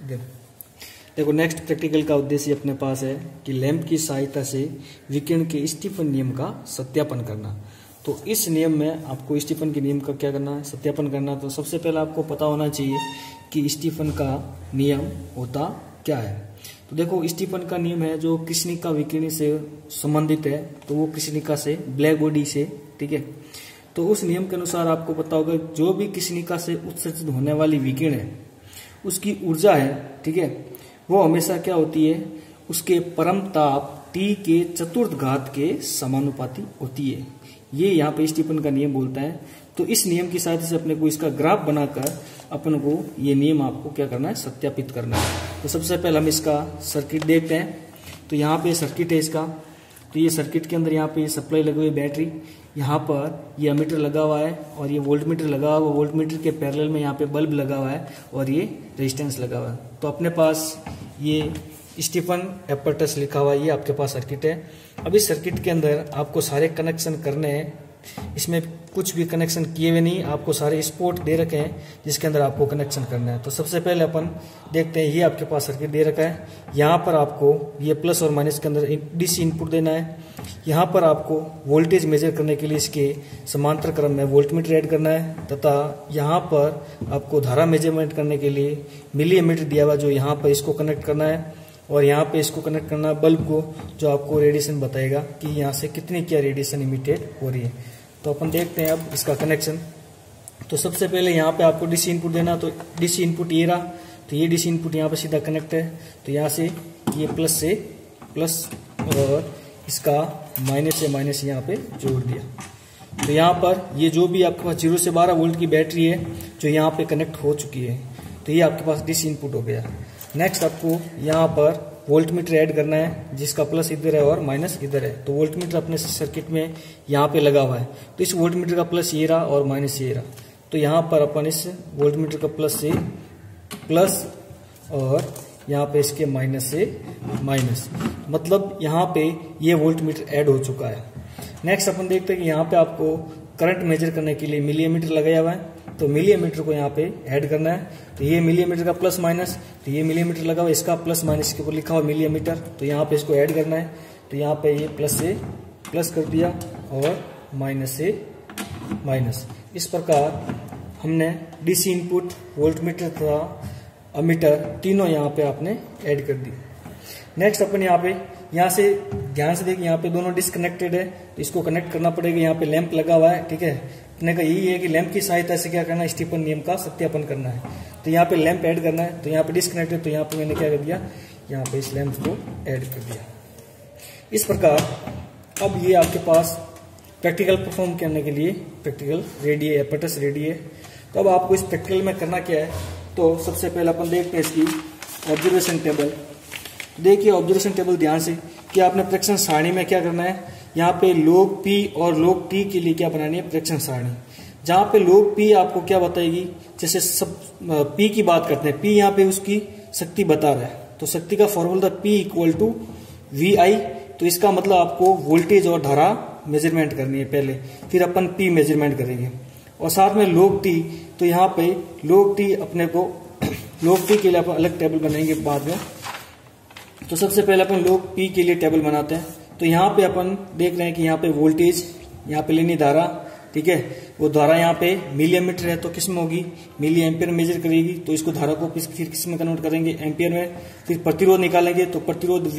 देखो next practical का उद्देश्य अपने पास है कि लैंप की सहायता से विकिरण के स्टीफन नियम का सत्यापन करना। तो इस नियम में आपको स्टीफन के नियम का क्या करना है, सत्यापन करना। तो सबसे पहले आपको पता होना चाहिए कि स्टीफन का नियम होता क्या है। तो देखो स्टीफन का नियम है जो कृष्णिका विकिरण से संबंधित है, तो वो कृष्णिका से ब्लैक बॉडी से, ठीक है। तो उस नियम के अनुसार आपको पता होगा जो भी कृष्णिका से उत्सर्जित होने वाली विकिरण है उसकी ऊर्जा है, ठीक है, वो हमेशा क्या होती है, उसके परम ताप T के चतुर्थ घात के समानुपाती होती है। ये यहाँ पे स्टीफन का नियम बोलता है। तो इस नियम की सहायता से अपने को इसका ग्राफ बनाकर अपन को ये नियम आपको क्या करना है, सत्यापित करना है। तो सबसे पहले हम इसका सर्किट देखते हैं। तो यहाँ पे सर्किट है इसका। तो ये सर्किट के अंदर यहाँ पे सप्लाई लगी हुई बैटरी, यहाँ पर ये एमीटर लगा हुआ है और ये वोल्टमीटर लगा हुआ है। वोल्टमीटर के पैरेलल में यहाँ पे बल्ब लगा हुआ है और ये रेजिस्टेंस लगा हुआ है। तो अपने पास ये स्टीफन एपरेटस लिखा हुआ है, ये आपके पास सर्किट है। अब इस सर्किट के अंदर आपको सारे कनेक्शन करने हैं। इसमें कुछ भी कनेक्शन किए हुए नहीं, आपको सारे स्पोर्ट दे रखे हैं जिसके अंदर आपको कनेक्शन करना है। तो सबसे पहले अपन देखते हैं, ये आपके पास सर्किट दे रखा है। यहाँ पर आपको ये प्लस और माइनस के अंदर डीसी इनपुट देना है। यहाँ पर आपको वोल्टेज मेजर करने के लिए इसके समांतर क्रम में वोल्टमीटर ऐड करना है, तथा यहाँ पर आपको धारा मेजरमेंट करने के लिए मिली एमीटर दिया हुआ जो यहाँ पर इसको कनेक्ट करना है और यहाँ पे इसको कनेक्ट करना है बल्ब को, जो आपको रेडिएशन बताएगा कि यहाँ से कितनी क्या रेडिएशन इमिटेड हो रही है। तो अपन देखते हैं अब इसका कनेक्शन। तो सबसे पहले यहाँ पे आपको डीसी इनपुट देना। तो डीसी इनपुट ये रहा, तो ये डीसी इनपुट यहाँ पे सीधा कनेक्ट है। तो यहाँ से ये प्लस से प्लस और इसका माइनस से माइनस यहाँ पे जोड़ दिया। तो यहाँ पर ये जो भी आपके पास 0 से 12 वोल्ट की बैटरी है जो यहाँ पे कनेक्ट हो चुकी है, तो ये आपके पास डीसी इनपुट हो गया। नेक्स्ट आपको यहाँ पर वोल्टमीटर ऐड करना है जिसका प्लस इधर है और माइनस इधर है। तो वोल्टमीटर अपने सर्किट में यहाँ पे लगा हुआ है। तो इस वोल्टमीटर का प्लस ये रहा और माइनस ये रहा। तो यहाँ पर अपन इस वोल्टमीटर का प्लस से प्लस और यहाँ पे इसके माइनस से माइनस, मतलब यहाँ पे ये वोल्टमीटर ऐड हो चुका है। नेक्स्ट अपन देखते हैं कि यहाँ पे आपको करंट मेजर करने के लिए मिली एमीटर लगाया हुआ है। तो मिली एमीटर को यहाँ पे ऐड करना है। तो ये मिली एमीटर का प्लस माइनस, तो ये मिली एमीटर लगा हुआ, इसका प्लस माइनस के ऊपर लिखा हुआ मिली एमीटर। तो यहाँ पे इसको ऐड करना है। तो यहाँ पे ये प्लस से प्लस कर दिया और माइनस से माइनस। इस प्रकार हमने डीसी इनपुट, वोल्टमीटर तथा अमीटर तीनों यहाँ पे आपने ऐड कर दी। नेक्स्ट अपन यहाँ से ध्यान से देखिए, यहाँ पे दोनों डिस्कनेक्टेड है, तो इसको कनेक्ट करना पड़ेगा। यहाँ पे लैंप लगा हुआ है, ठीक है। अपने का यही है कि लैंप की सहायता से क्या करना है, स्टीफन नियम का सत्यापन करना है। तो यहाँ पे लैंप ऐड करना है। तो यहाँ पे डिस्कनेक्टेड, तो यहाँ पे मैंने क्या कर दिया, यहाँ पे इस लैंप को ऐड कर दिया। इस प्रकार अब ये आपके पास प्रैक्टिकल परफॉर्म करने के लिए प्रैक्टिकल रेडी है, एपरेटस रेडी है। तो अब आपको इस प्रैक्टिकल में करना क्या है, तो सबसे पहले अपन देखते हैं इसकी ऑब्जर्वेशन टेबल। देखिए ऑब्जर्वेशन टेबल ध्यान से कि आपने प्रेक्षण सारणी में क्या करना है, यहाँ पे log P और log T के लिए क्या बनानी है, प्रेक्षण सारणी। जहाँ पे log P आपको क्या बताएगी, जैसे सब P की बात करते हैं, P यहाँ पे उसकी शक्ति बता रहा है। तो शक्ति का फॉर्मूला था P = VI। तो इसका मतलब आपको वोल्टेज और धारा मेजरमेंट करनी है पहले, फिर अपन P मेजरमेंट करेंगे। और साथ में log T, तो यहाँ पे log T अपने को log T के लिए अपन अलग टेबल बनाएंगे बाद में। तो सबसे पहले अपन log P के लिए टेबल बनाते हैं। तो यहाँ पे अपन देख रहे हैं कि यहाँ पे वोल्टेज, यहाँ पे लेनी धारा, ठीक है। वो धारा यहाँ पे मिली एमीटर है तो किस में होगी, मिली एम्पियर मेजर करेगी। तो इसको धारा को फिर किस में कन्वर्ट करेंगे, एम्पियर में। फिर प्रतिरोध निकालेंगे, तो प्रतिरोध R =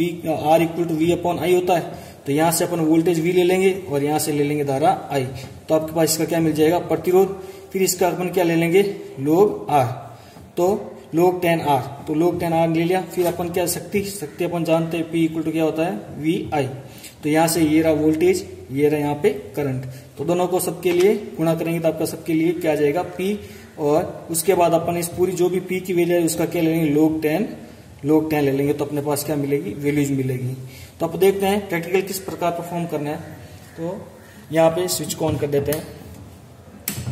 V/I होता है। तो यहाँ से अपन वोल्टेज V ले लेंगे और यहाँ से ले लेंगे धारा I। तो आपके पास इसका क्या मिल जाएगा, प्रतिरोध। फिर इसका अपन क्या ले लेंगे, log R, तो log 10R। तो log 10R ले लिया। फिर अपन क्या, शक्ति अपन जानते हैं P = क्या होता है, VI। तो यहाँ से ये रहा वोल्टेज, ये रहा यहाँ पे करंट। तो दोनों को सबके लिए गुणा करेंगे तो आपका सबके लिए क्या आ जाएगा, P। और उसके बाद अपन इस पूरी जो भी P की वैल्यू है उसका क्या ले लेंगे, log 10 ले लेंगे। तो अपने पास क्या मिलेगी, वैल्यूज मिलेगी। तो आप देखते हैं प्रैक्टिकल किस प्रकार परफॉर्म करना है। तो यहाँ पे स्विच को ऑन कर देते हैं।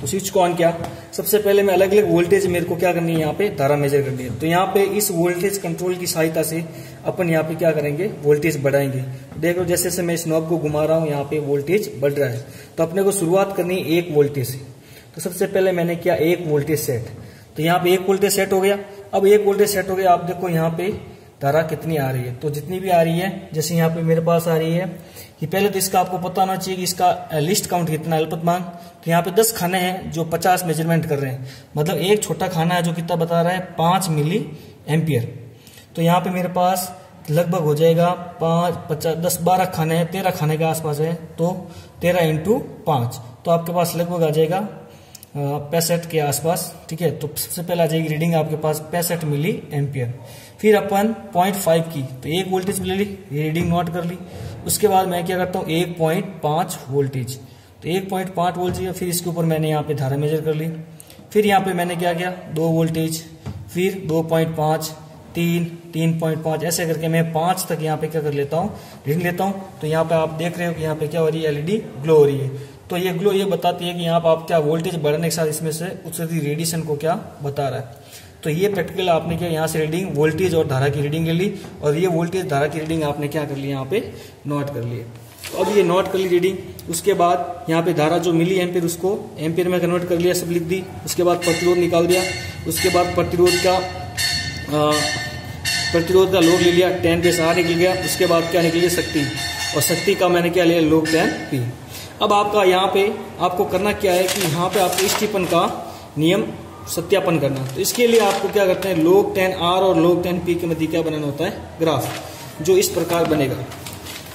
तो स्विच को ऑन किया, सबसे पहले मैं अलग अलग वोल्टेज मेरे को क्या करनी है, यहाँ पे धारा मेजर करनी है। तो यहाँ पे इस वोल्टेज कंट्रोल की सहायता से अपन यहाँ पे क्या करेंगे, वोल्टेज बढ़ाएंगे। देखो जैसे जैसे मैं इस नॉब को घुमा रहा हूँ यहाँ पे वोल्टेज बढ़ रहा है। तो अपने को शुरुआत करनी है 1 वोल्टेज से। तो सबसे पहले मैंने किया 1 वोल्टेज सेट। तो यहाँ पे 1 वोल्टेज सेट हो गया। अब एक वोल्टेज सेट हो गया। आप देखो यहाँ पे धारा कितनी आ रही है, तो जितनी भी आ रही है, जैसे यहाँ पे मेरे पास आ रही है कि पहले तो इसका आपको पता होना चाहिए कि इसका लिस्ट काउंट कितना है, अल्पतमांक। तो यहाँ पे 10 खाने हैं जो 50 मेजरमेंट कर रहे हैं, मतलब एक छोटा खाना है जो कितना बता रहा है 5 मिली एम्पियर। तो यहाँ पे मेरे पास लगभग हो जाएगा 5, 50, 10, 12 खाने हैं, 13 खाने के आसपास है, तो 13 × 5, तो आपके पास लगभग आ जाएगा 65 के आसपास। ठीक है, तो सबसे पहले आ जाएगी रीडिंग आपके पास 65 मिली एम्पियर। फिर अपन 0.5 की, तो 1 वोल्टेज ले ली, ये रीडिंग नोट कर ली। उसके बाद मैं क्या करता हूँ 1.5 वोल्टेज, तो 1.5 वोल्टेज, फिर इसके ऊपर मैंने यहाँ पे धारा मेजर कर ली। फिर यहाँ पे मैंने क्या किया 2 वोल्टेज, फिर 2.5, 3, 3.5, ऐसे करके मैं 5 तक यहाँ पे क्या कर लेता हूँ, रीडिंग लेता हूँ। तो यहाँ पे आप देख रहे हो कि यहाँ पे क्या हो रही है, एलईडी ग्लो हो रही है। तो ये ग्लो ये बताती है कि यहाँ पे आप क्या वोल्टेज बढ़ने के साथ इसमें से उत्सर्जित रेडिएशन को क्या बता रहा है। तो ये प्रैक्टिकल आपने क्या यहाँ से रीडिंग वोल्टेज और धारा की रीडिंग ले ली, और ये वोल्टेज धारा की रीडिंग आपने क्या कर ली यहाँ पे नोट कर ली। तो अब ये नोट कर ली रीडिंग, उसके बाद यहाँ पे धारा जो मिली एम्पियर उसको एम्पियर में कन्वर्ट कर लिया, सब लिख दी। उसके बाद प्रतिरोध निकाल दिया, उसके बाद प्रतिरोध का लोग ले लिया, 10 निकल गया। उसके बाद क्या निकल गया शक्ति, और शक्ति का मैंने क्या लिया log 10 P। अब आपका यहाँ पे आपको करना क्या है कि यहाँ पे आपको स्टीफन का नियम सत्यापन करना। तो इसके लिए आपको क्या करते हैं log 10 R और log 10 P के मध्य क्या बनाना होता है, ग्राफ, जो इस प्रकार बनेगा।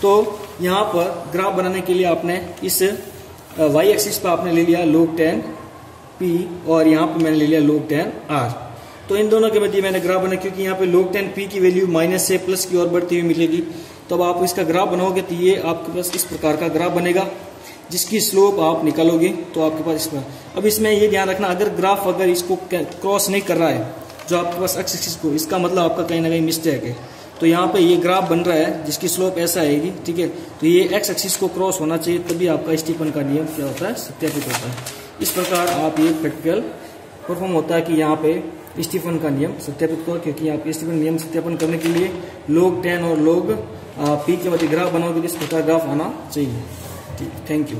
तो यहाँ पर ग्राफ बनाने के लिए आपने इस y एक्सिस पर आपने ले लिया log 10 P और यहाँ पे मैंने ले लिया log 10 R। तो इन दोनों के मध्य मैंने ग्राफ बना, क्योंकि यहाँ पे log 10 P की वैल्यू माइनस से प्लस की ओर बढ़ती हुई मिलेगी। तो अब आप इसका ग्राफ बनाओगे तो ये आपके पास इस प्रकार का ग्राफ बनेगा, जिसकी स्लोप आप निकालोगे तो आपके पास इसमें। अब इसमें ये ध्यान रखना, अगर इसको क्रॉस नहीं कर रहा है जो आपके पास एक्स एक्सिस को, इसका मतलब आपका कहीं ना कहीं मिस्टेक है। तो यहाँ पे ये ग्राफ बन रहा है जिसकी स्लोप ऐसा आएगी, ठीक है, तो ये एक्स एक्सिस को क्रॉस होना चाहिए, तभी आपका स्टीफन का नियम क्या होता है, सत्यापित होता है। इस प्रकार आप ये प्रैक्टिकल परफॉर्म होता है कि यहाँ पे स्टीफन का नियम सत्यापित करो, क्योंकि आप स्टीफन नियम सत्यापन करने के लिए log 10 और log P के मध्य ग्राफ बनाओगे, इस प्रकार ग्राफ आना चाहिए। ठीक, थैंक यू।